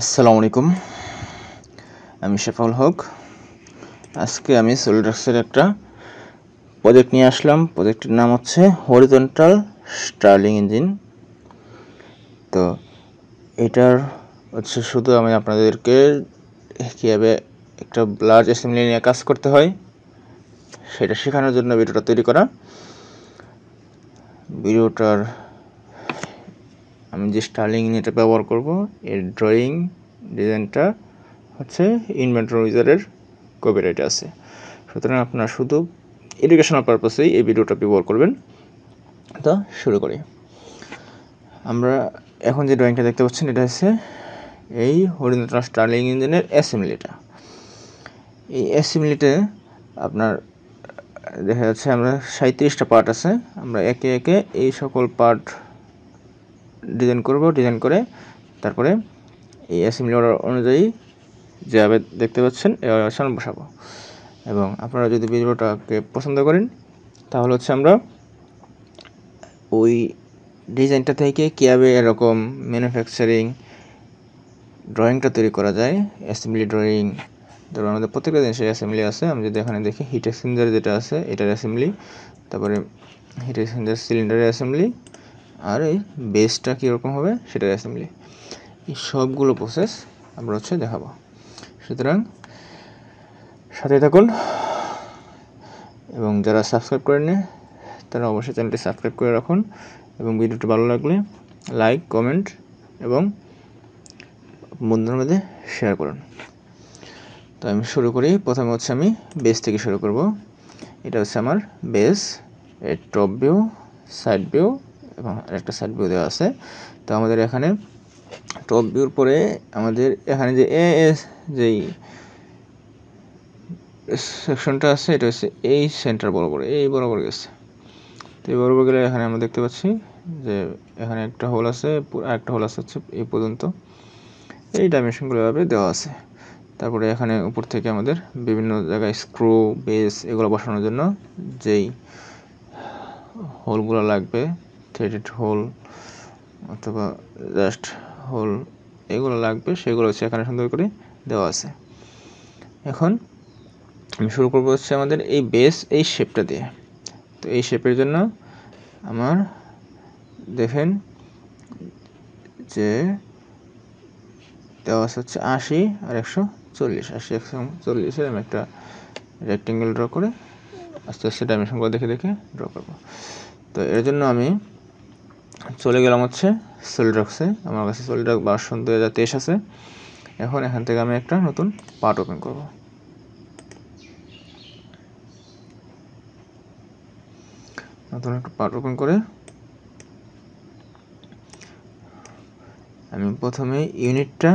আসসালামু আলাইকুম, আমি শেফাউল হক। আজকে আমি সলিডওয়ার্কসের একটা প্রজেক্ট নিয়ে আসলাম। প্রজেক্টের নাম হচ্ছে হরিজন্টাল স্টার্লিং ইঞ্জিন। তো এটার হচ্ছে শুধু আমি আপনাদেরকে কীভাবে একটা লার্জ অ্যাসেম্বলি নিয়ে কাজ করতে হয় সেটা শেখানোর জন্য ভিডিওটা তৈরি করা। ভিডিওটার আমি যে স্টার্লিং ইঞ্জিনটা ব্যবহার করব এর ড্রয়িং ডিজাইনটা হচ্ছে ইনভেন্টর উইজারের কপিরাইটে আছে। সুতরাং আপনারা শুধু এডুকেশনাল পারপাসেই এই ভিডিওটা ব্যবহার করবেন। তো শুরু করি। আমরা এখন যে ড্রয়িংটা দেখতে পাচ্ছেন এটা হচ্ছে এই হরিজন্টাল স্টার্লিং ইঞ্জিনের অ্যাসেম্বলিটা। এই অ্যাসেম্বলিতে আপনার দেখা যাচ্ছে আমরা 37টা পার্ট আছে। আমরা একে একে এই সকল পার্ট ডিজাইন করব। ডিজাইন করে তারপরে এই অ্যাসেম্বলি অর্ডার অনুযায়ী যেভাবে দেখতে পাচ্ছেন এভাবে সামনে বসাবো। এবং আপনারা যদি ভিডিওটাকে পছন্দ করেন তাহলে হচ্ছে আমরা ওই ডিজাইনটা থেকে কীভাবে এরকম ম্যানুফ্যাকচারিং ড্রয়িংটা তৈরি করা যায়, অ্যাসেম্বলি ড্রয়িং। ধরুন আমাদের প্রত্যেকটা জিনিসের অ্যাসেম্বলি আছে। আমি যদি এখানে দেখি হিট এক্সচেঞ্জার যেটা আছে এটার অ্যাসেম্বলি, তারপরে হিট এক্সচেঞ্জার সিলিন্ডারের অ্যাসেম্বলি, আর এই বেসটা কীরকম হবে সেটার অ্যাসেম্বলি। এই সবগুলো প্রসেস আমরা হচ্ছে দেখাবো। সুতরাং সাথে থাকুন এবং যারা সাবস্ক্রাইব করেননি তারা অবশ্যই চ্যানেলটি সাবস্ক্রাইব করে রাখুন এবং ভিডিওটি ভালো লাগলে লাইক, কমেন্ট এবং বন্ধুদের মধ্যে শেয়ার করুন। তো আমি শুরু করি। প্রথমে হচ্ছে আমি বেস থেকে শুরু করব। এটা হচ্ছে আমার বেস, এর টপ ভিউ, সাইড ভিউ এবং আরেকটা সাইড ভিউ দেওয়া আছে। তো আমাদের এখানে টপ ভিউর পরে আমাদের এখানে যে যেই সেকশনটা আছে এটা হচ্ছে এই সেন্টার বরাবর, এই বরাবর গেছে। তো এই বরাবর গেলে এখানে আমরা দেখতে পাচ্ছি যে এখানে একটা হোল আছে, একটা হোল আছে হচ্ছে এই পর্যন্ত। এই ডাইমেনশনগুলো এভাবে দেওয়া আছে। তারপরে এখানে উপর থেকে আমাদের বিভিন্ন জায়গায় স্ক্রু, বেস এগুলো বসানোর জন্য যেই হোলগুলো লাগবে, থ্রেডেড হোল অথবা জাস্ট হোল এগুলো লাগবে, সেগুলো হচ্ছে এখানে সুন্দর করে দেওয়া আছে। এখন আমি শুরু করবো হচ্ছে আমাদের এই বেস এই শেপটা দিয়ে। তো এই শেপের জন্য আমার দেখেন যে দেওয়া আছে হচ্ছে 80 আর 140, 80 140 আমি একটা রেক্টেঙ্গেল ড্র করে আস্তে আস্তে ডাইমেনশনগুলো দেখে দেখে ড্র করব। তো এর জন্য আমি চলে গেলাম হচ্ছে সলিডওয়ার্কসে। আমার কাছে সলিডওয়ার্ক ভার্সন 2023 আছে। এখন এখান থেকে আমি একটা নতুন পার্ট ওপেন করব। নতুন একটা পার্ট ওপেন করে আমি প্রথমে ইউনিটটা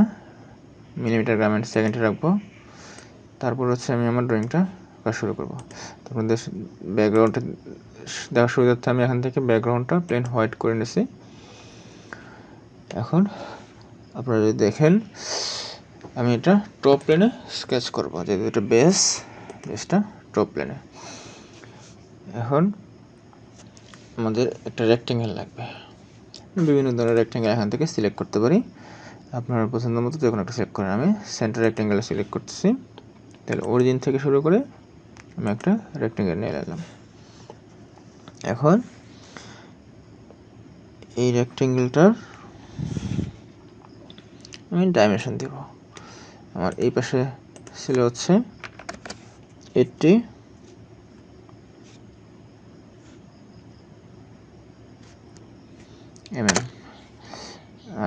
মিলিমিটার, গ্রাম অ্যান্ড সেকেন্ডে রাখবো। তারপর হচ্ছে আমি আমার ড্রয়িংটা কাজ শুরু করব। তখন ব্যাকগ্রাউন্ডটা দেখার সুবিধার্থে আমি এখান থেকে ব্যাকগ্রাউন্ডটা প্লেন হোয়াইট করে নিয়েছি। এখন আপনারা যদি দেখেন আমি এটা টপ প্লেনে স্কেচ করব, যেহেতু এটা বেসটা টপ প্লেনে। এখন আমাদের একটা রেক্টেঙ্গেল লাগবে। বিভিন্ন ধরনের রেক্টেঙ্গেল এখান থেকে সিলেক্ট করতে পারি। আপনার পছন্দ মতো যে কোনো একটা সিলেক্ট করেন। আমি সেন্টার রেক্টেঙ্গেল সিলেক্ট করতেছি। তাহলে অরিজিন থেকে শুরু করে আমি একটা রেক্টেঙ্গেল নিয়ে নিলাম। এখন এই রেক্টেঙ্গেলটার আমি ডাইমেনশন দেব। আমার এই পাশে ছিল হচ্ছে 80 mm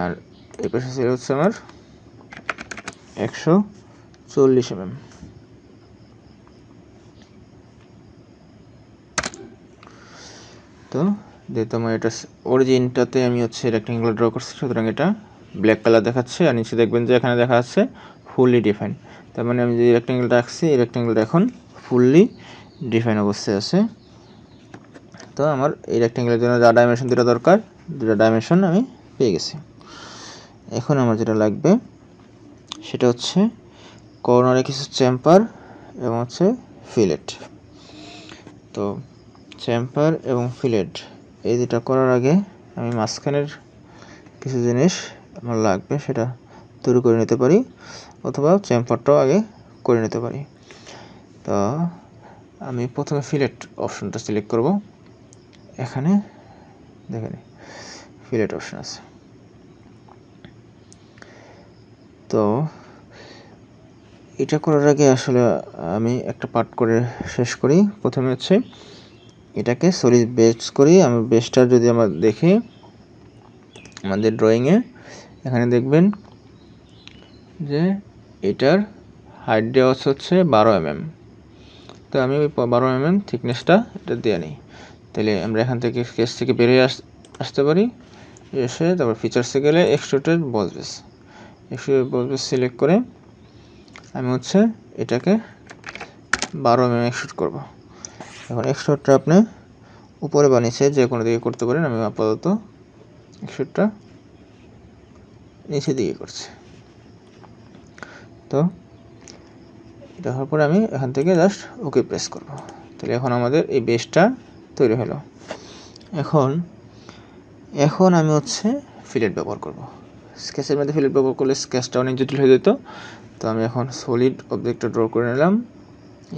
আর এই পাশে ছিল হচ্ছে আমার 140 mm। তো যেহেতু আমার এটা অরিজিনটাতে আমি হচ্ছে রেক্টেঙ্গেল ড্র করছি, সুতরাং এটা ব্ল্যাক কালার দেখাচ্ছে। আর নিচে দেখবেন যে এখানে দেখা যাচ্ছে ফুললি ডিফাইন। তার মানে আমি যে রেক্টেঙ্গেলটা আঁকছি এই রেক্টেঙ্গেলটা এখন ফুললি ডিফাইন অবস্থায় আছে। তো আমার এই রেক্টেঙ্গেলের জন্য যা ডাইমেনশন দুটো দরকার, দুটো ডাইমেনশন আমি পেয়ে গেছি। এখন আমার যেটা লাগবে সেটা হচ্ছে কর্নারে কিছু চেম্পার এবং হচ্ছে ফিলেট। তো চেম্পার এবং ফিলেট এই দুটা করার আগে আমি মাঝখানের কিছু জিনিস আমার লাগবে, সেটা তৈরি করে নিতে পারি, অথবা চেম্ফারটাও আগে করে নিতে পারি। তো আমি প্রথমে ফিলেট অপশনটা সিলেক্ট করব। এখানে দেখেন ফিলেট অপশন আছে। তো এটা করার আগে আসলে আমি একটা পার্ট করে শেষ করি। প্রথমে হচ্ছে এটাকে সলিড বেস করি। আমি বেসটা যদি আমরা দেখি আমাদের ড্রয়িংয়ে, এখানে দেখবেন যে এটার হাইট দেওয়া হচ্ছে 12 mm। তো আমি ওই 12 mm থিকনেসটা এটা দিয়ে নিই। তাহলে আমরা এখান থেকে স্কেচ থেকে বেরিয়ে আসতে পারি। এসে তারপর ফিচার্সে গেলে এক্সট্রুডেড বস বেস, এক্সট্রুডেড বস বেস সিলেক্ট করে আমি হচ্ছে এটাকে 12 mm এক্সট্রুড করব। এখন এক্সট্রুডটা আপনি উপরে বা নিচে যে কোনো দিকে করতে পারেন। আমি আপাতত এক্সট্রুডটা নিচে দিকে করছি। তো এটা হওয়ার পরে আমি এখান থেকে জাস্ট ওকে প্রেস করব। তাহলে এখন আমাদের এই বেসটা তৈরি হলো। এখন আমি হচ্ছে ফিলেট ব্যবহার করব। স্কেচের মধ্যে ফিলেট ব্যবহার করলে স্কেচটা অনেক জটিল হয়ে যেত। তো আমি এখন সলিড অবজেক্টটা ড্র করে নিলাম।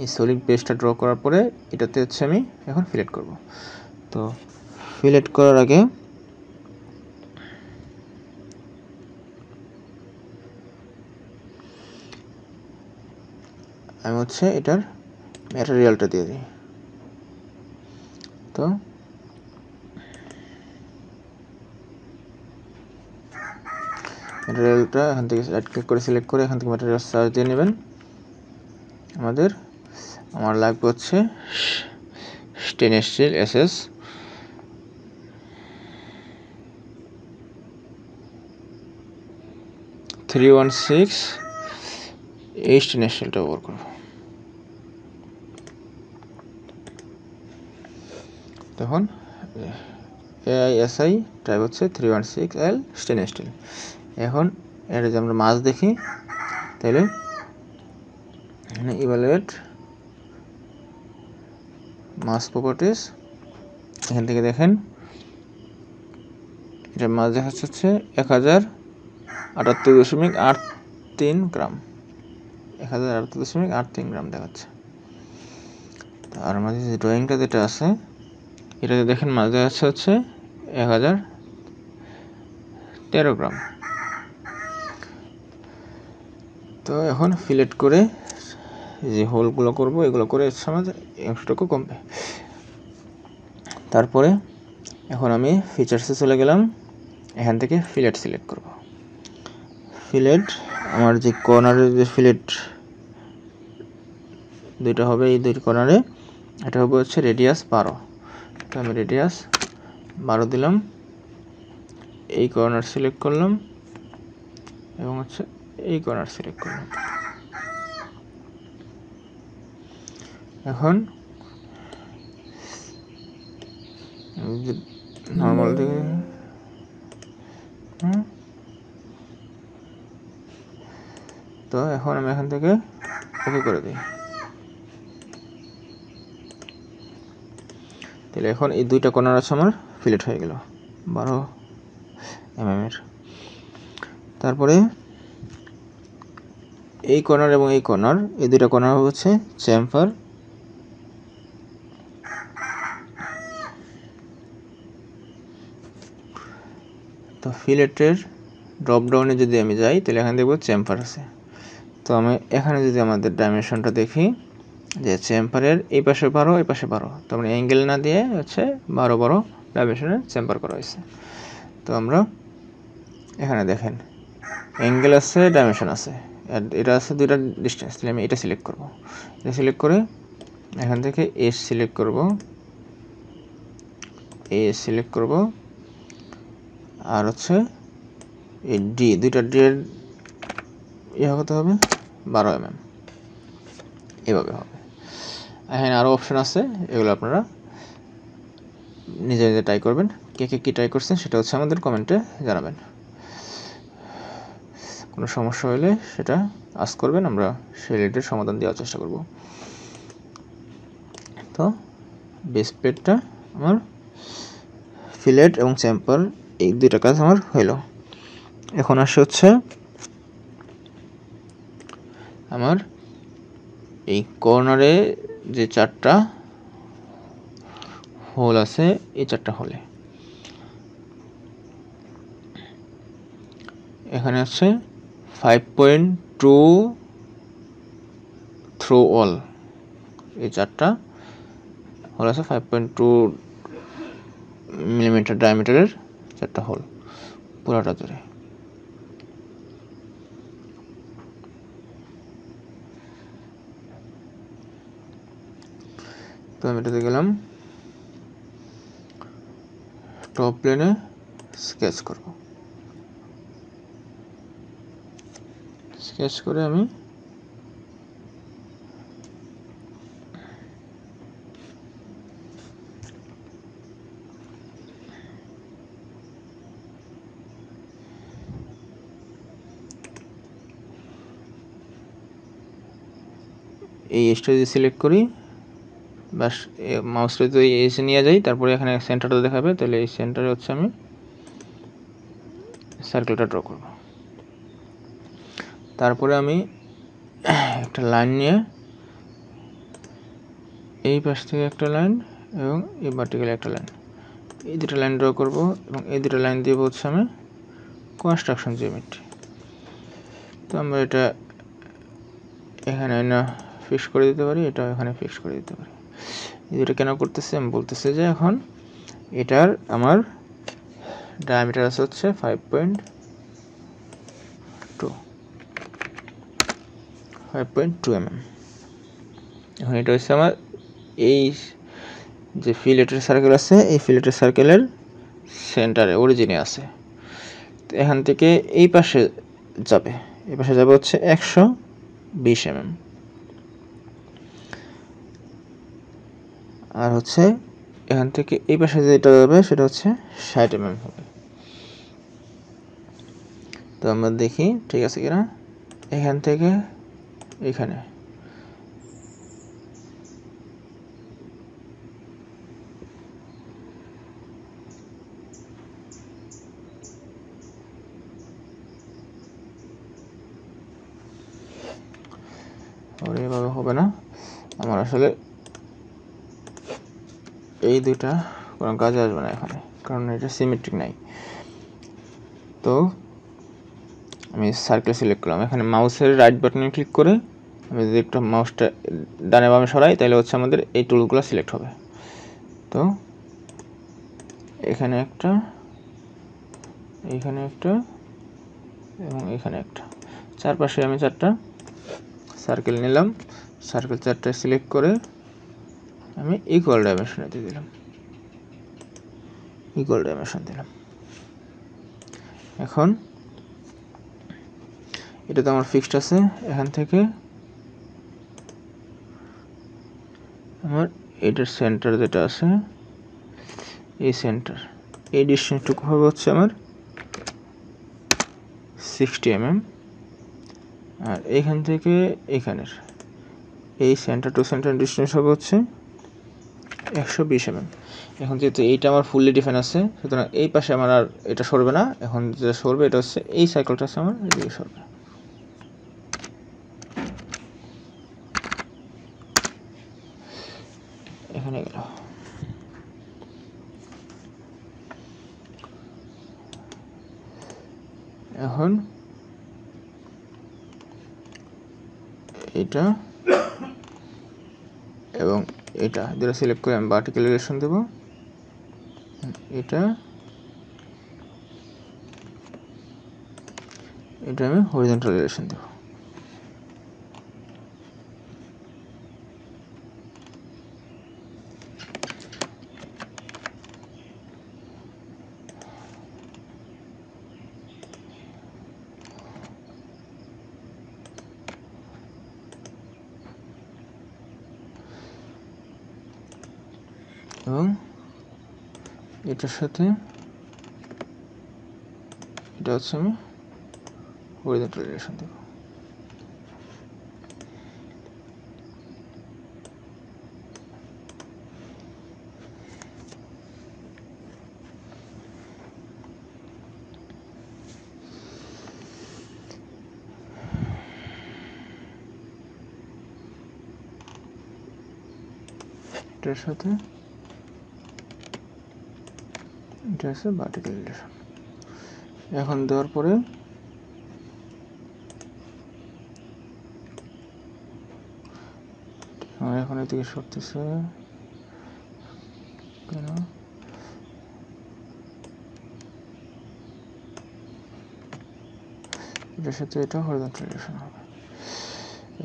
এই সলিড বেসটা ড্র করার পরে এটাতে হচ্ছে আমি এখন ফিলেট করব। তো ফিলেট করার আগে আমি হচ্ছে এটার ম্যাটেরিয়ালটা দিয়ে দিই। তো ম্যাটেরিয়ালটা এখান থেকে রাইট ক্লিক করে সিলেক্ট করে এখান থেকে ম্যাটেরিয়াল সার্চ দিয়ে নেবেন। আমার লাগবে হচ্ছে স্টেনলেস স্টিল SS 316। এই স্টেনলেস স্টিলটা ব্যবহার করব। তখন AISI টাইপ হচ্ছে 316L স্টেনলেস স্টিল। এখন এটা যদি আমরা মাছ দেখি তাহলে এখানে ইভালুয়েট মাস প্রপার্টিস, এখান থেকে দেখেন এটা মাছ দেখাচ্ছে হচ্ছে 1078.83 গ্রাম, 1078.83 গ্রাম দেখাচ্ছে। আর আমাদের যে ড্রয়িংটা যেটা আছে এটাতে দেখেন মাছ দেখাচ্ছে হচ্ছে 1013 গ্রাম। তো এখন ফিলেট করে যে হোলগুলো করব এগুলো করে আমাদের অংশটুকু কমবে। তারপরে এখন আমি ফিচার্সে চলে গেলাম। এখান থেকে ফিলেট সিলেক্ট করব। ফিলেট আমার যে কর্নারের যে ফিলেট দুইটা হবে, এই দুই কর্নারে এটা হবে হচ্ছে রেডিয়াস 12। তো আমি রেডিয়াস 12 দিলাম। এই কর্নার সিলেক্ট করলাম এবং হচ্ছে এই কর্নার সিলেক্ট করলাম। এখন নর্মাল থেকে তো এখন আমি এখান থেকে ওকে করে দিই। তাহলে এখন এই দুইটা কর্নার আছে আমার ফিলেট হয়ে গেল 12 mm এর। তারপরে এই কর্নার এবং এই কর্নার, এই দুইটা কর্নার হচ্ছে চেম্ফার। তো ফিলেটের ড্রপ ডাউনে যদি আমি যাই তাহলে এখানে দেখব চেম্ফার আছে। তো আমি এখানে যদি আমাদের ডাইমেনশনটা দেখি যে চেম্ফারের এই পাশে 12 এই পাশে 12, তো আমরা অ্যাঙ্গেল না দিয়ে হচ্ছে 12 ডাইমেনশনে চেম্ফার করা হয়েছে। তো আমরা এখানে দেখেন অ্যাঙ্গেল আছে, ডাইমেনশন আছে, আর এটা আছে দুইটা ডিস্টেন্স। তাহলে আমি এটা সিলেক্ট করব। এটা সিলেক্ট করে এখান থেকে এস সিলেক্ট করব, এস সিলেক্ট করব, আর হচ্ছে এই ডি, দুইটা ডি এর হতে হবে 12 mm, এভাবে হবে। এখানে আরও অপশন আছে, এগুলো আপনারা নিজে নিজে ট্রাই করবেন। কে কে কী ট্রাই করছেন সেটা হচ্ছে আমাদের কমেন্টে জানাবেন। কোনো সমস্যা হলে সেটা আস্ক করবেন, আমরা সেই রিলেটেড সমাধান দেওয়ার চেষ্টা করব। তো বেস প্লেটটা আমার ফিলেট এবং চেম্পার এই দুইটা কাজ আমার হইল। এখন আসে হচ্ছে আমার এই কর্নারে যে 4টা হোল আছে, এই 4টা হোলে এখানে আছে 5.2 থ্রো অল, এই 4টা হোল আছে 5.2 মিলিমিটার ডায়ামিটারের 4টা হোল পুরাটা জুড়ে। তো আমি এটাতে গেলাম, টপ প্লেনে স্কেচ করব। স্কেচ করে আমি এই এজটা যদি সিলেক্ট করি, বাস মাউসটা যদি এসে নিয়ে যাই, তারপরে এখানে সেন্টারটা দেখাবে, তাহলে এই সেন্টারে হচ্ছে আমি সার্কেলটা ড্র করব। তারপরে আমি একটা লাইন নিয়ে এই পাশ থেকে একটা লাইন এবং এই ভার্টিক্যালে একটা লাইন, এই দুটো লাইন ড্র করব এবং এই দুটো লাইন দিয়ে হচ্ছে আমি কনস্ট্রাকশন জিওমেট্রি। তো আমরা এটা এখানে না ফিক্স করে দিতে পারি, এটা এখানে ফিক্স করে দিতে পারি। এটা কেন করতেছে, আমি বলতেছি যে এখন এটার আমার ডায়ামিটার আছে হচ্ছে 5.2 mm। এখন এটা হচ্ছে আমার এই যে ফিলেটের সার্কেল আছে, এই ফিলেটের সার্কেলের সেন্টারে অরিজিনে আছে। তো এখান থেকে এই পাশে যাবে, এই পাশে যাবে হচ্ছে 120 mm, আর হচ্ছে এখান থেকে এই পাশে যেটা যাবে সেটা হচ্ছে 60 mm হবে। তো আমরা দেখি ঠিক আছে কিনা। এখান থেকে এখানে এভাবে হবে না, আমার আসলে এই দুইটা কোনো কাজে আসবে না এখানে, কারণ এটা সিমেট্রিক নাই। তো আমি সার্কেল সিলেক্ট করলাম, এখানে মাউসের রাইট বাটনে ক্লিক করে আমি যদি একটু মাউসটা ডানে বামে সরাই, তাহলে হচ্ছে আমাদের এই টুলগুলো সিলেক্ট হবে। তো এখানে একটা, এইখানে একটা এবং এখানে একটা, চারপাশে আমি 4টা সার্কেল নিলাম। সার্কেল 4টা সিলেক্ট করে আমি ইকুয়াল ডাইমেনশনে দিয়ে দিলাম, ইকুয়াল ডাইমেনশন দিলাম। এখন এটা তো আমার ফিক্সড আছে, এখান থেকে আমার এটার সেন্টার যেটা আছে, এই সেন্টার, এই ডিস্টেন্সটুকু হবে হচ্ছে আমার 60 mm, আর এইখান থেকে এখানের এই সেন্টার টু সেন্টার ডিস্টেন্স হবে হচ্ছে 120 mm। এখন যেহেতু এইটা আমার ফুললি ডিফাইন আছে, সুতরাং এই পাশে আমার আর এটা সরবে না। এখন যেটা সরবে এটা হচ্ছে এই সার্কেলটা আছে আমার এদিকে সরবে। এখানে গেল। এখন এটা এবং এটা যেটা সিলেক্ট করে আমি ভার্টিক্যাল রিলেশন দেব, এটা আমি হরিজন্টাল রিলেশন দেব। এবং এটার সাথে এটা হচ্ছে আমি হরিজন্টাল রিলেশন দেব। এটার সাথে এটা আছে ভার্টিক্যাল রিলেশন। এখন দেওয়ার পরে এখন এদিকে সরতেছে কেন? এটার সাথে এটা হরিজন্টাল রিলেশন হবে।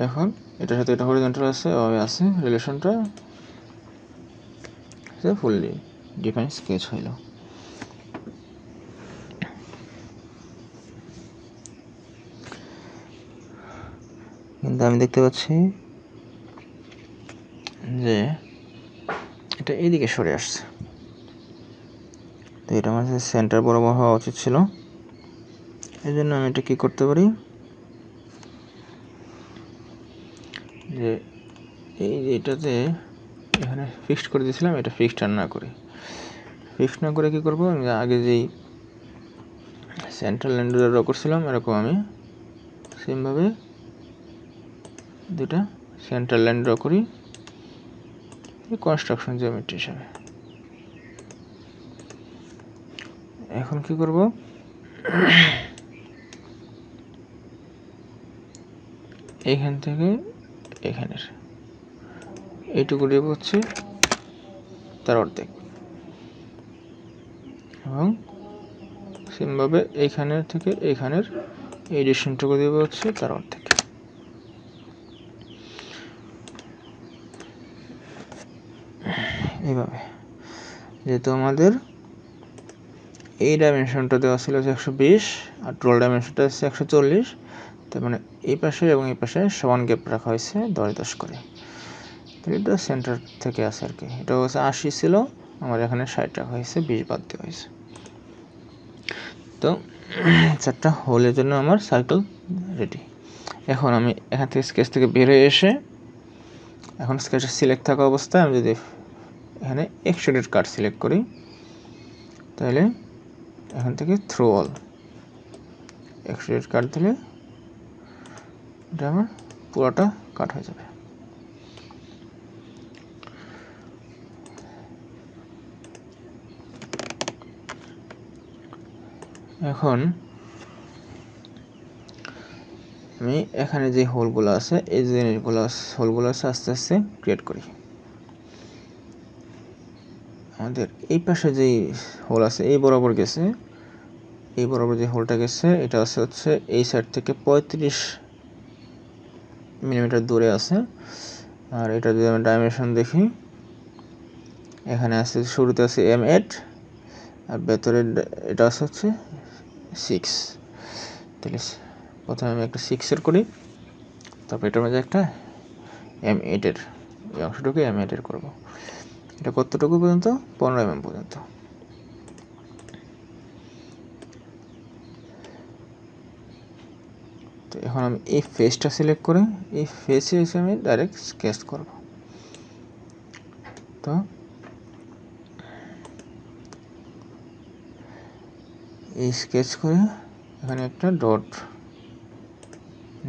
এখন এটার সাথে এটা হরিজন্টাল আছে রিলেশনটা ফুললি ডিফাইন স্কেচ হইল। কিন্তু আমি দেখতে পাচ্ছি যে এটা এইদিকে সরে আসছে, তো এটা আমার সেন্টার বরাবর হওয়া উচিত ছিল। এই জন্য আমি এটা কি করতে পারি, যে এই এটাতে এখানে ফিক্সড করে দিয়েছিলাম, এটা ফিক্সড আর না করে কি করবো, আমি আগে যেই সেন্ট্রাল লাইন ড্র করছিলাম এরকম আমি সেমভাবে দুটা সেন্ট্রাল লাইন ড্র করি কনস্ট্রাকশন জিওমেট্রি হিসাবে। এখন কি করব, এইখান থেকে এখানের এইটুকু দেব হচ্ছে তার অর্ধেক, এবং সেমভাবে এইখানের থেকে এইখানের এই ডিস্টেন্সটুকু দেব হচ্ছে তার অর্ধেক। এইভাবে, যেহেতু আমাদের এই ডাইমেনশনটা দেওয়া ছিল 120 আর টোটাল ডাইমেনশনটা হচ্ছে 140, তার মানে এই পাশে এবং এই পাশে সমান গ্যাপ রাখা হয়েছে 10 করে। তাহলে এটা সেন্টার থেকে আছে আর কি। এটা হচ্ছে 80 ছিল, আমার এখানে 60 রাখা হয়েছে, 20 বাদ দেওয়া হয়েছে। তো 4টা হোলের জন্য আমার সার্কেল রেডি। এখন আমি এখান থেকে স্কেচ থেকে বের হয়ে এসে, এখন স্কেচটা সিলেক্ট থাকা অবস্থায় আমি যদি এখানে এক্সট্রুডেড কাট সিলেক্ট করি, তাহলে এখান থেকে থ্রো অল এক্সট্রুডেড কাট দিলে এটা আমার পুরোটা কাট হয়ে যাবে। এখন আমি এখানে যে হোলগুলো আছে, এই জিনিসগুলো হোলগুলো আছে আস্তে আস্তে ক্রিয়েট করি। আমাদের এই পাশে যেই হোল আছে এই বরাবর গেছে, এই বরাবর যে হোলটা গেছে এটা হচ্ছে এই সাইড থেকে 35 মিলিমিটার দূরে আছে। আর এটা যদি আমি ডাইমেনশন দেখি, এখানে আছে শুরুতে আছে M8 আর ভেতরে এটা হচ্ছে 6। তাহলে প্রথমে আমি একটা 6-এর করি, তারপর এটার মধ্যে একটা M8-এর, এই অংশটুকু M8-এর করবো। এটা কতটুকু পর্যন্ত? 15 mm পর্যন্ত। তো এখন আমি এই ফেসটা সিলেক্ট করে এই ফেসে এসে আমি ডাইরেক্ট স্কেচ করব। তো এই স্কেচ করে এখানে একটা ডট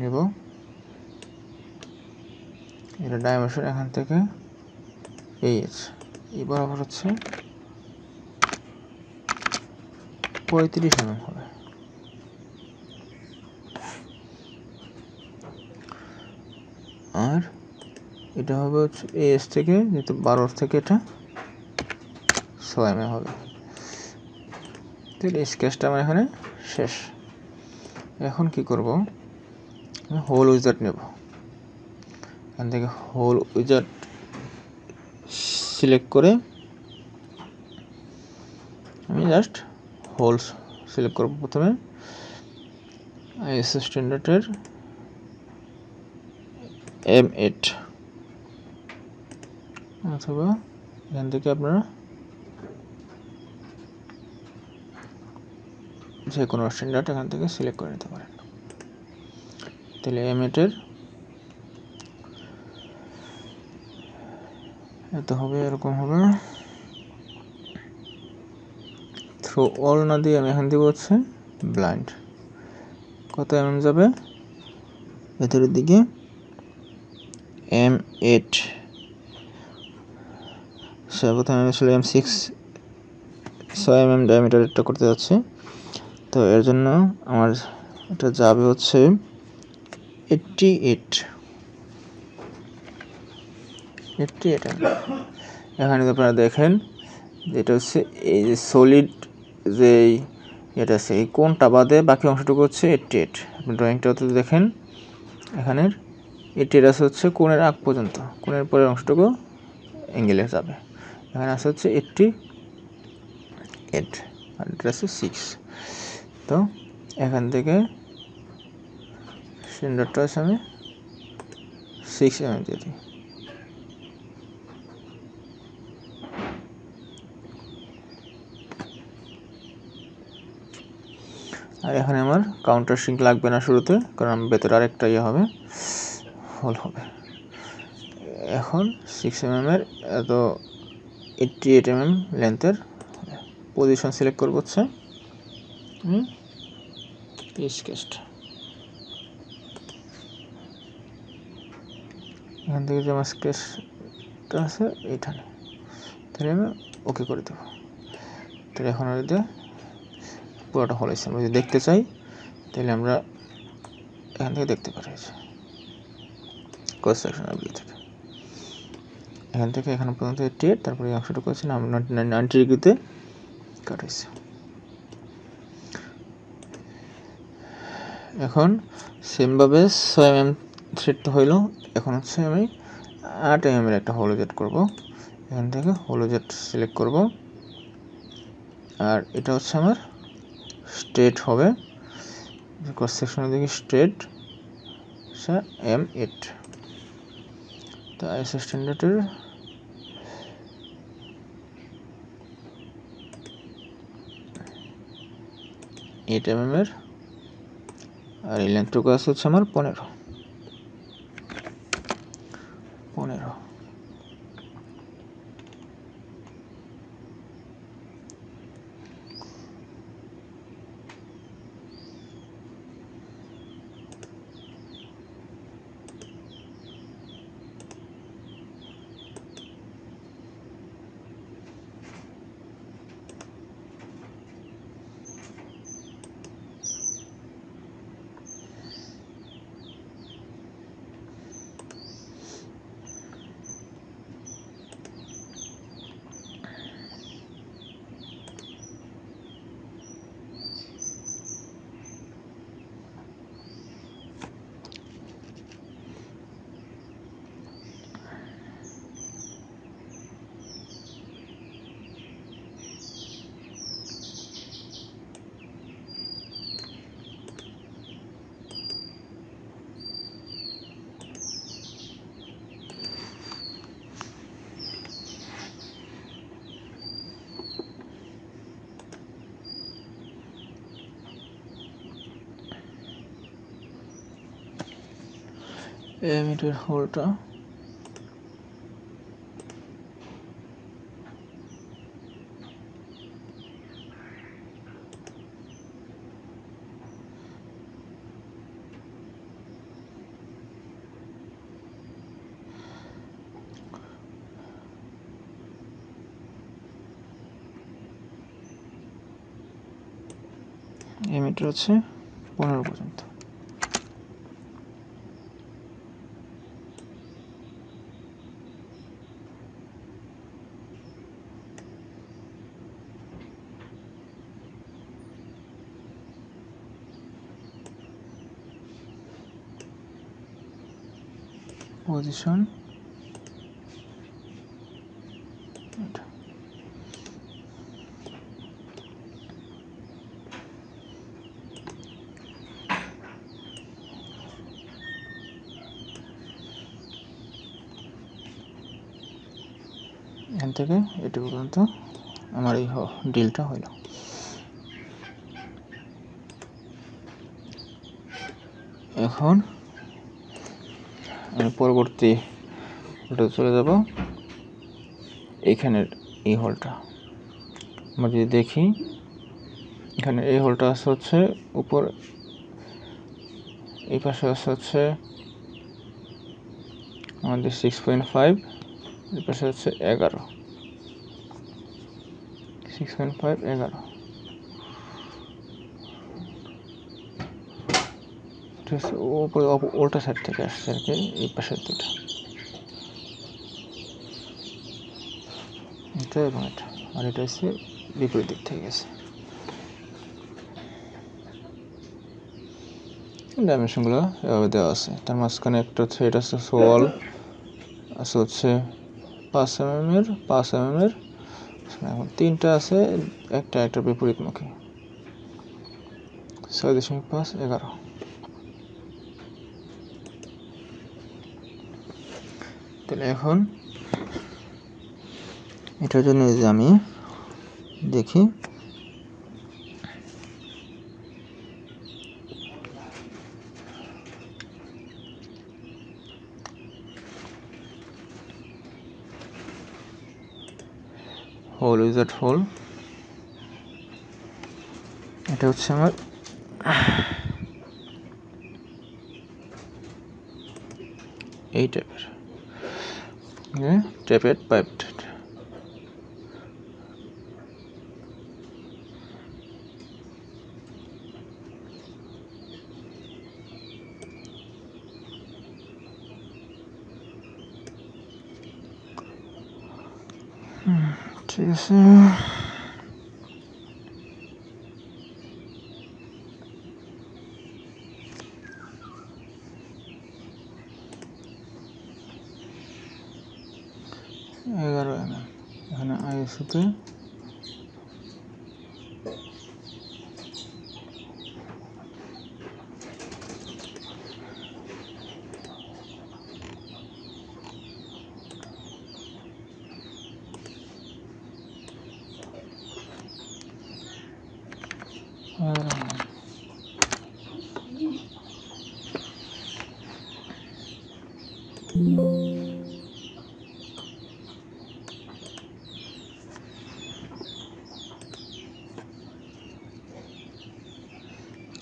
নেব, এটা ডাইমেনশন এখান থেকে এই বরাবর হচ্ছে 35 mm হবে। আর এটা হবে হচ্ছে এস থেকে, যেহেতু 12 থেকে এটা 6 mm হবে। তাহলে স্কেচটা আমার এখানে শেষ। এখন কি করব, হোল উইজার্ড নেব, এখান থেকে হোল উইজার্ড সিলেক্ট করে আমি জাস্ট হোল সিলেক্ট করব। প্রথমে আইএসও স্ট্যান্ডার্ডের M8, অথবা এখান থেকে আপনারা যে কোনো স্ট্যান্ডার্ড এখান থেকে সিলেক্ট করে নিতে পারেন। তাহলে M8-এর এত হবে, এরকম হবে। থ্রো অল না দিয়ে আমি এখান থেকে হচ্ছে ব্লাইন্ড, কত mm যাবে ভেতরের দিকে? M8 প্রথমে আমি আসলে M6 6 mm ডায়ামিটারটা করতে যাচ্ছি। তো এর জন্য আমার এটা যাবে হচ্ছে 88 mm। এখানে আপনারা দেখেন যেটা হচ্ছে এই যে সলিড যে এটা আছে এই কোণটা বাদে বাকি অংশটুকু হচ্ছে 88। আপনি ড্রয়িংটাতে দেখেন এখানের 88 আছে হচ্ছে কোণের আগ পর্যন্ত, কোণের পরের অংশটুকু অ্যাঙ্গেলে যাবে। এখানে আছে হচ্ছে 88 আর এটা আছে 6। তো এখান থেকে সেন্টারটা আছে আমি 6 mm দিয়ে দিই। আর এখানে আমার কাউন্টার সিঙ্ক লাগবে না শুরুতে, কারণ আমার ভেতরে আরেকটা ইয়ে হবে, হোল হবে। এখন 6 mm এর এত 88 mm লেন্থের পজিশন সিলেক্ট করবো হচ্ছে স্কেচটা। এখান থেকে যে আমার স্কেচটা আছে এইখানে, তাহলে আমি ওকে করে দেবো। তাহলে এখন যদি পুরোটা হল হয়েছে, আমরা যদি দেখতে চাই তাহলে আমরা এখান থেকে দেখতে পারি ক্রস সেকশনাল ভিউ থেকে। এখান থেকে এখানে পর্যন্ত 88, তারপরে এই অংশটুকু হচ্ছে 90 ডিগ্রিতে কাট হয়েছে। এখন সেমভাবে 6 mm থ্রেড তো হইল, এখন হচ্ছে আমি 8 mm এর একটা হোলো জেট করবো। এখান থেকে হোলো জেট সিলেক্ট করব, আর এটা হচ্ছে আমার স্ট্রেট হবে, ক্রস সেকশনের দিকে স্ট্রেট M8। তো ISO স্ট্যান্ডার্ডের 8 mm এর, আর এই লেন্থটুকু আছে হচ্ছে আমার 15। এমিটার হোলটা এমিটার হচ্ছে 15 পর্যন্ত। পজিশন এখান থেকে এটুকু পর্যন্ত আমার এই ডিলটা হইল। এখন আমি পরবর্তী চলে যাব। এইখানের এই হোলটা আমরা যদি দেখি, এখানে এই হোলটা আছে হচ্ছে উপর, এই পাশে আছে হচ্ছে আমাদের 6.5, এই পাশে হচ্ছে 11। 6.5 11, ঠিক আছে। উপরে উল্টা সাইড থেকে আসছে আর কি, এই পাশের দুটো, এটা এবং এটা, আর এটা হচ্ছে বিপরীত দিক থেকে গেছে। ডাইমেনশনগুলো এভাবে দেওয়া আছে। তার মাঝখানে একটা থ্রেড আছে, সোয়াল আছে হচ্ছে 5 mm এর 5 mm এর, এখন তিনটা আছে, একটা বিপরীতমুখী, 6.5 11। তাহলে এখন এটার জন্য যে আমি দেখি হোল উইজার্ড হোল, এটা হচ্ছে আমার এই টাইপের ট্যাপেড পাইপ। ঠিক আছে, এখানে আইএসওতে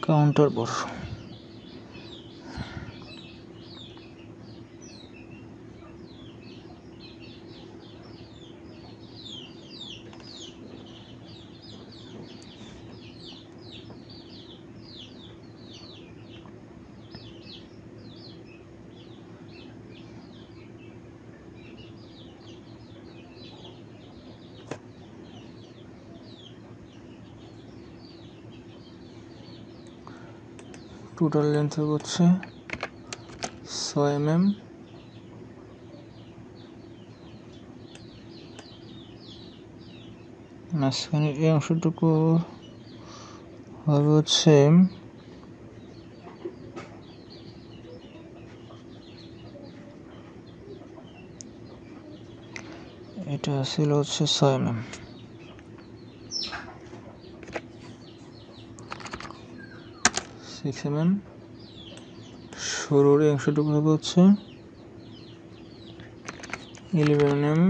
কাউন্টার বোর। টোটাল লেন্থ হচ্ছে 6 mm, মাঝখানে এই অংশটুকু হবে হচ্ছে এটা ছিল হচ্ছে 6 mm, 6 mm। শুরুর অংশটুকু হবে হচ্ছে 11 mm,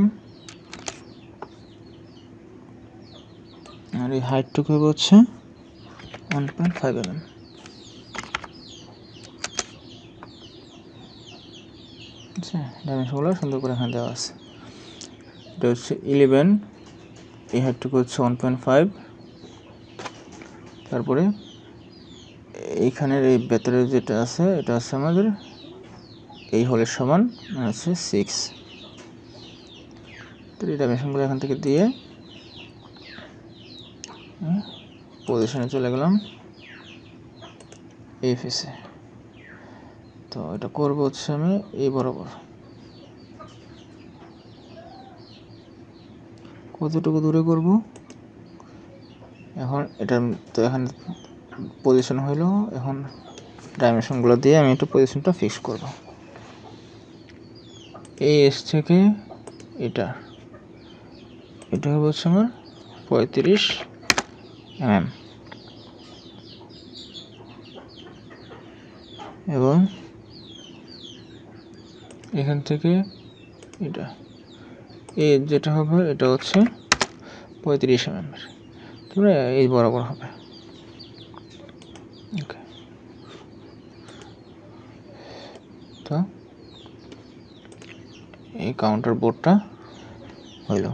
আর এই হাইটটুকু হবে হচ্ছে 1.5 mm। আচ্ছা, ডাইমেনশনগুলো সুন্দর করে এখানে দেওয়া আছে। এটা হচ্ছে 11, এই হাইটটুকু হচ্ছে 1.5, তারপরে এইখানের এই ভেতরে যেটা আছে এটা আছে আমাদের এই হোলের সমান, মানে হচ্ছে 6। তো এই ডাইমেনশনগুলো এখান থেকে দিয়ে পজিশনে চলে গেলাম এই ফেসে। তো এটা করবো হচ্ছে আমি এই বরাবর, কতটুকু দূরে করব এখন এটা তো এখানে পজিশন হইল। এখন ডাইমেনশনগুলো দিয়ে আমি একটু পজিশনটা ফিক্স করব। এই এস থেকে এটা হবে হচ্ছে আমার 35 mm, এবং এখান থেকে এটা যেটা হবে এটা হচ্ছে 35 mm, তারপরে এই বরাবর হবে। ওকে, তো এই কাউন্টার বোর্ডটা হইল।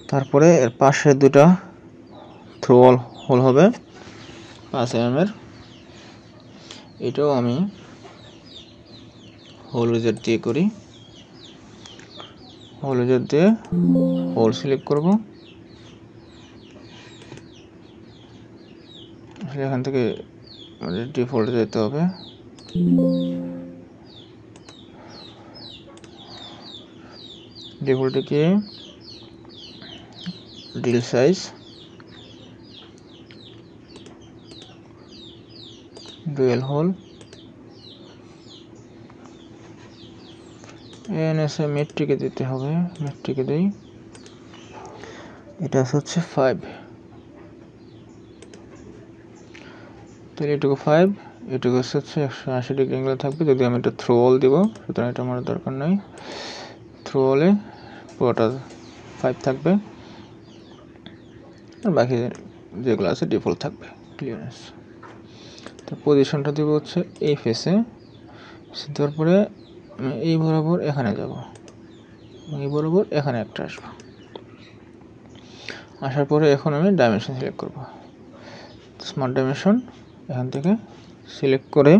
তারপরে এর পাশে দুটা থ্রো হোল হবে 5 mm এর। এটাও আমি হোল উইজার দিয়ে করি। হোল উইজার দিয়ে হোল সিলেক্ট করব। এখান থেকে ডিফল্টে যেতে হবে। ডিফল্টে গিয়ে drill size, dual hole, NSA মেট্রিকে দিতে হবে। মেট্রিকে দিই, এটা হচ্ছে 5, তাহলে এটুকু 5, এটুকু হচ্ছে 180 ডিগ্রি অ্যাঙ্গেল থাকবে। যদি আমি এটা থ্রো হোল দিব, সুতরাং এটা আমার দরকার নাই। থ্রো হোলে পুরোটা 5 থাকবে, আর বাকি যেগুলো আছে ডিফল্ট থাকবে। ক্লিয়ারেন্স, তো পজিশনটা দিব হচ্ছে এই ফেসে। তারপরে আমি এই বরাবর এখানে যাব, এই বরাবর এখানে একটা আসবো। আসার পরে এখন আমি ডাইমেনশন সিলেক্ট করব। স্মার্ট ডাইমেনশন এখান থেকে সিলেক্ট করে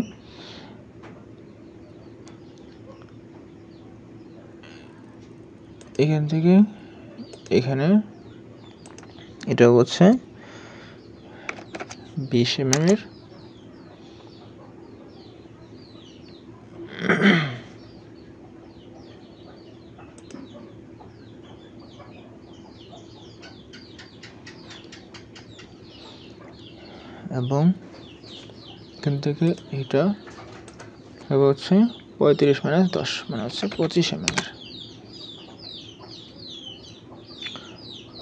এখান থেকে এখানে এটা হচ্ছে 20 mm এর। এবং এখান থেকে এটা হবে হচ্ছে 35 - 10 মানে হচ্ছে 25 mm এর।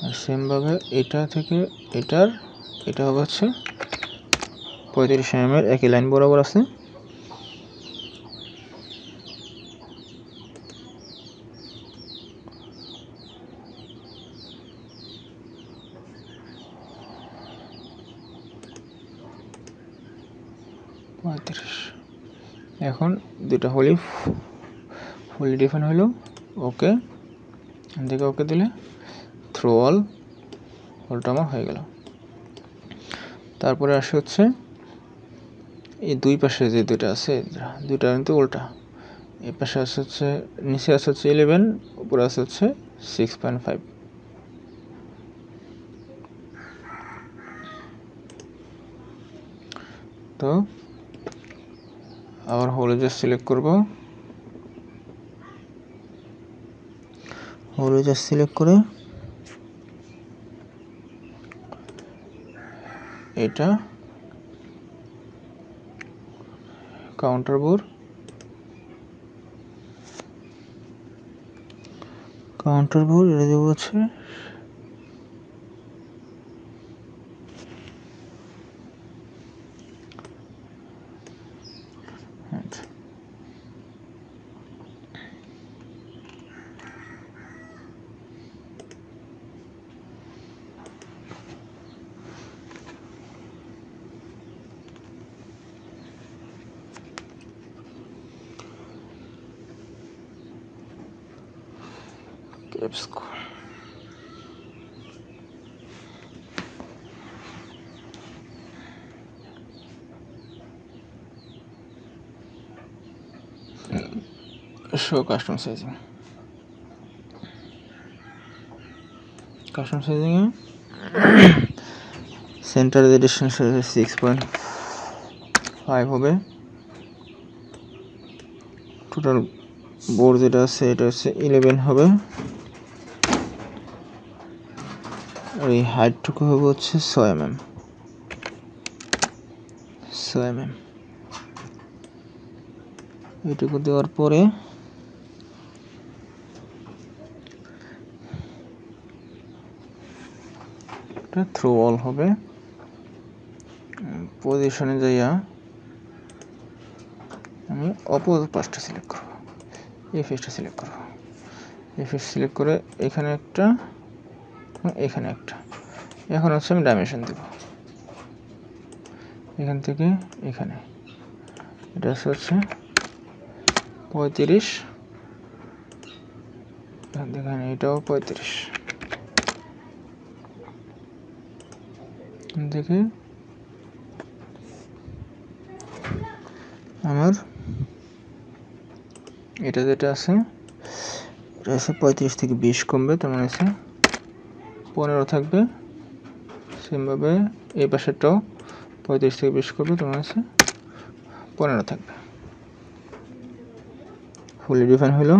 আর সেমভাবে এটা থেকে এটা হবে হচ্ছে 35 mm এর, একই লাইন বরাবর আছে। এখন দুটা ফুলি ডিফাইন হলো। ওকে, এদিকে ওকে দিলে থ্রো হোলটা আমার হয়ে গেল। তারপরে আসে হচ্ছে এই দুই পাশে যে দুটো আছে, দুটা কিন্তু উল্টা। এই পাশে আছে হচ্ছে, নিচে আছে হচ্ছে 11, উপরে আছে হচ্ছে 6.5। তো আবার হোল উইজার সিলেক্ট করব। হোল উইজার সিলেক্ট করে এটা কাউন্টার বোর, এটা দেবো হচ্ছে শো কাস্টম সাইজিং। কাস্টম সাইজিংয়ে সেন্টার ডিস্টেন্স 6.5 হবে। টোটাল বোর্ড যেটা আছে এটা হচ্ছে 11 হবে। আর এই হাইটটুকু হবে হচ্ছে 6 mm। এইটুকু দেওয়ার পরে এটা থ্রো অল হবে। পজিশনে যাইয়া আমি অপর পাশটা সিলেক্ট করব, এই ফেসটা সিলেক্ট করব। এই ফেস সিলেক্ট করে এখানে একটা, এখানে একটা। এখন হচ্ছে আমি ডাইমেনশন দেব এখান থেকে এখানে। এটা হচ্ছে 35, এখানে এটাও 35। দেখে আমার এটা যেটা আছে এটা আছে 35 থেকে 20 কমবে, তার মানে আছে 15 থাকবে। সেমভাবে এই পাশেরটাও 35 থেকে 20 করবে, তার মানে আছে 15 থাকবে। ফুলি ডিফাইন হলো।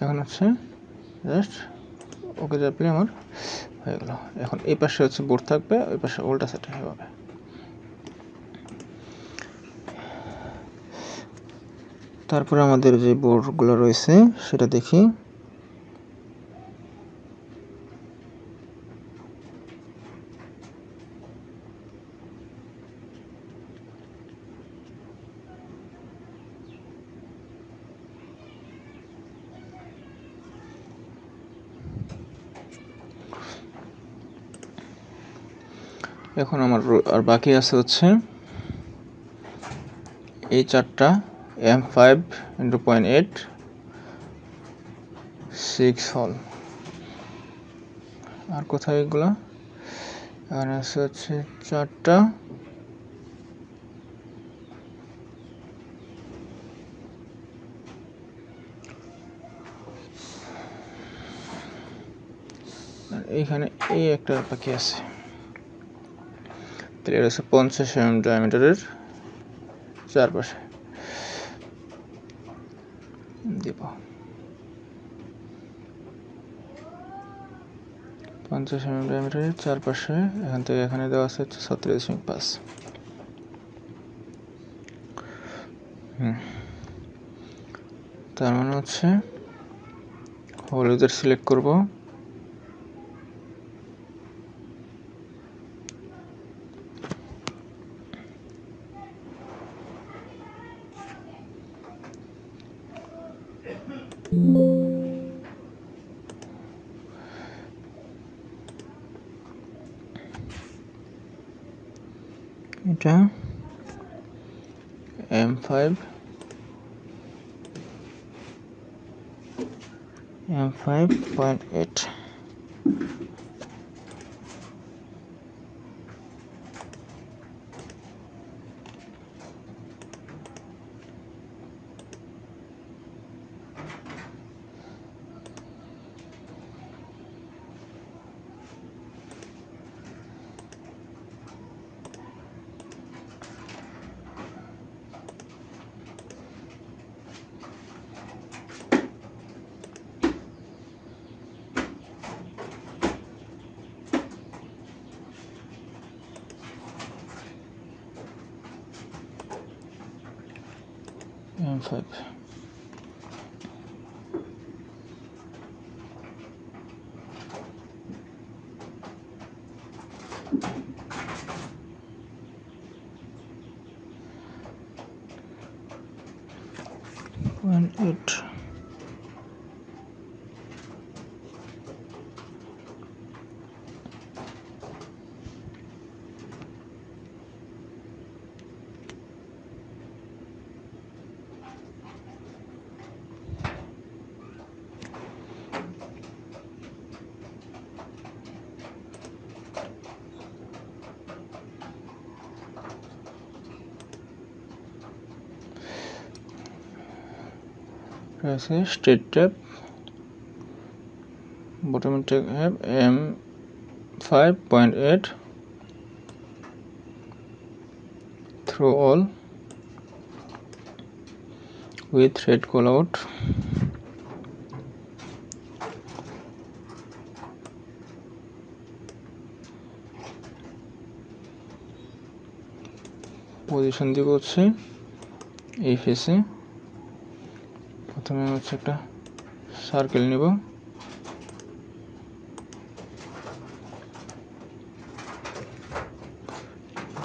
এখন হচ্ছে জাস্ট ওকে চাপলে আমার হয়ে গেল। এখন এই পাশে হচ্ছে বোর্ড থাকবে, ওই পাশে উল্টা সেট হবে। তারপরে আমাদের যে বোর্ডগুলো রয়েছে সেটা দেখি। এখন আমার আর বাকি আছে হচ্ছে এই চারটা M5 × 0.8 6 হল। আর কোথায় এগুলা? এখানে আছে হচ্ছে চারটা এইখানে এই একটা বাকি আছে। তাহলে এটা হচ্ছে 50 mm ডায়ামিটারের চারপাশে দিব। 50 mm ডায়ামিটারের চারপাশে এখান থেকে এখানে দেওয়া আছে হচ্ছে 36.5। তার মানে হচ্ছে হোল ইউজার সিলেক্ট করব। এটা M5.8। M5 0.8। straight tab, bottom tab M5.8 through all with red call out। Position দিব হচ্ছে এই ফেসে। প্রথমে হচ্ছে একটা সার্কেল নিব,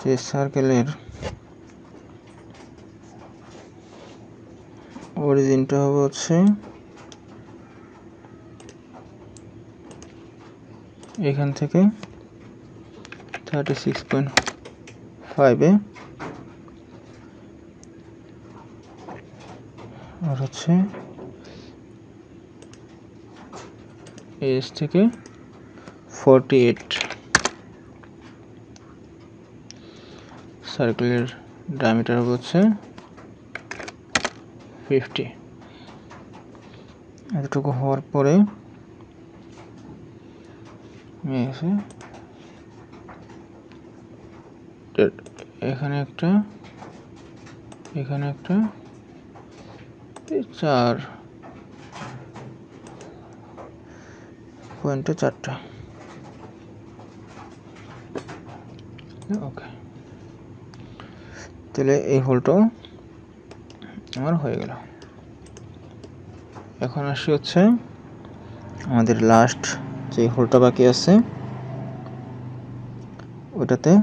যে সার্কেলের অরিজিনটা হবে হচ্ছে এখান থেকে 36.5-এ হচ্ছে এজ থেকে 48, সার্কেলের ডায়ামিটার হচ্ছে 50। এতটুকু হওয়ার পরে এখানে একটা, এখানে একটা, 4 পয়েন্টে 4টা। ওকে, তাহলে এই হোলটাও আমার হয়ে গেল। এখন আসি হচ্ছে আমাদের লাস্ট যে হোলটা বাকি আছে ওটাতে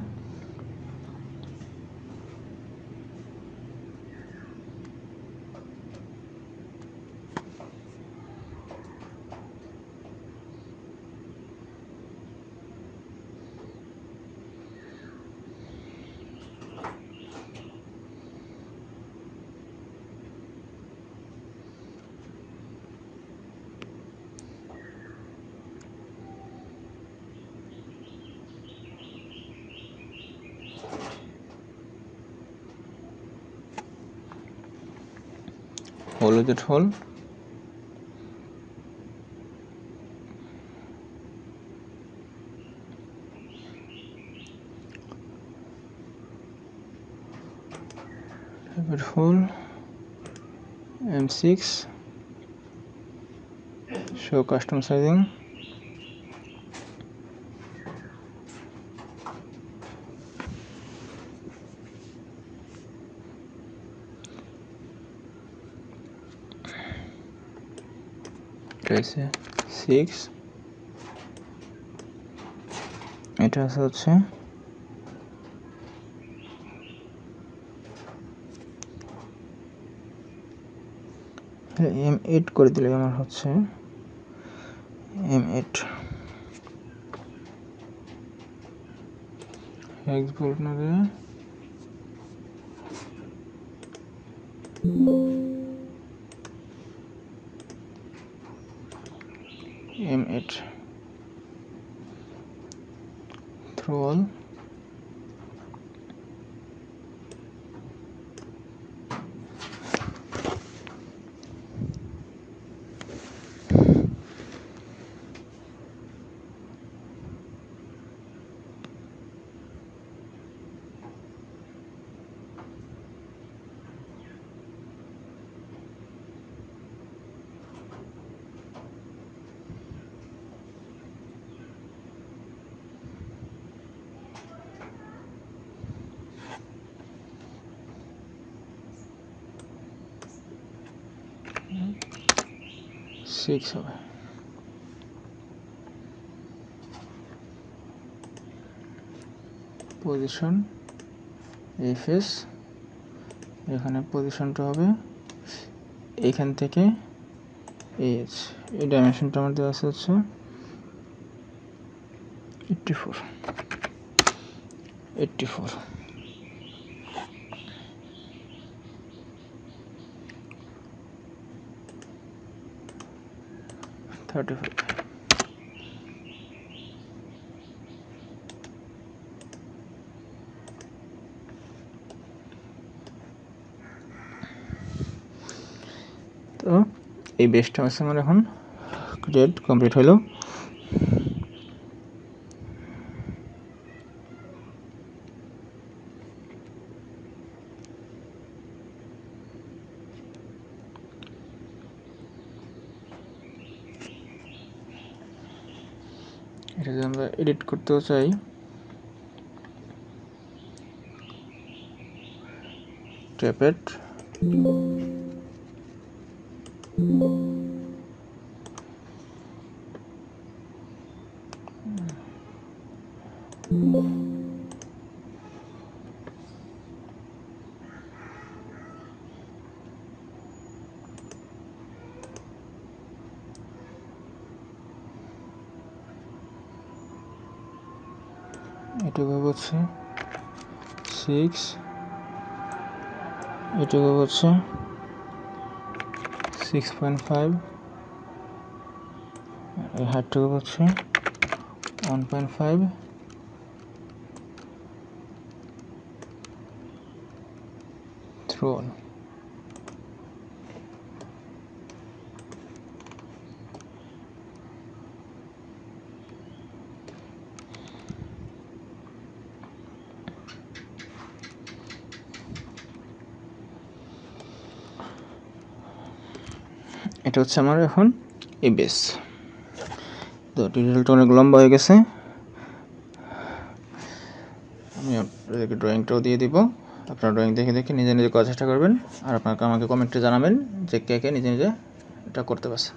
হলুদের হোল, হোল M6, show custom sizing, এটা 6, এটা হচ্ছে M8 করে দিলে আমার হচ্ছে M8 হেক্স ভোল্ট না দিয়ে M8 through all, six হবে। পজিশন এফএস, এখানে পজিশনটা হবে এইখান থেকে এইচ, এই ডাইমেনশনটা আমাদের আছে হচ্ছে 84, 84, 35। তো এই বেসটা হচ্ছে আমার এখন ক্রিয়েট কমপ্লিট হলো। এটা যদি আমরা এডিট করতেও চাই, ট্যাপেট এটুকু হচ্ছে 6, এটুকু হচ্ছে 6.5, এই হাইটটুকু হচ্ছে 1.5, থ্রোন। এটা হচ্ছে আমার এখন এই বেস। তো টিউটোরিয়ালটা অনেক লম্বা হয়ে গেছে, আমি আপনাদেরকে ড্রয়িংটাও দিয়ে দিব। আপনারা ড্রয়িং দেখে দেখে নিজে নিজে করার চেষ্টা করবেন, আর আপনাকে আমাকে কমেন্টে জানাবেন যে কে কে নিজে নিজে এটা করতে পারছে।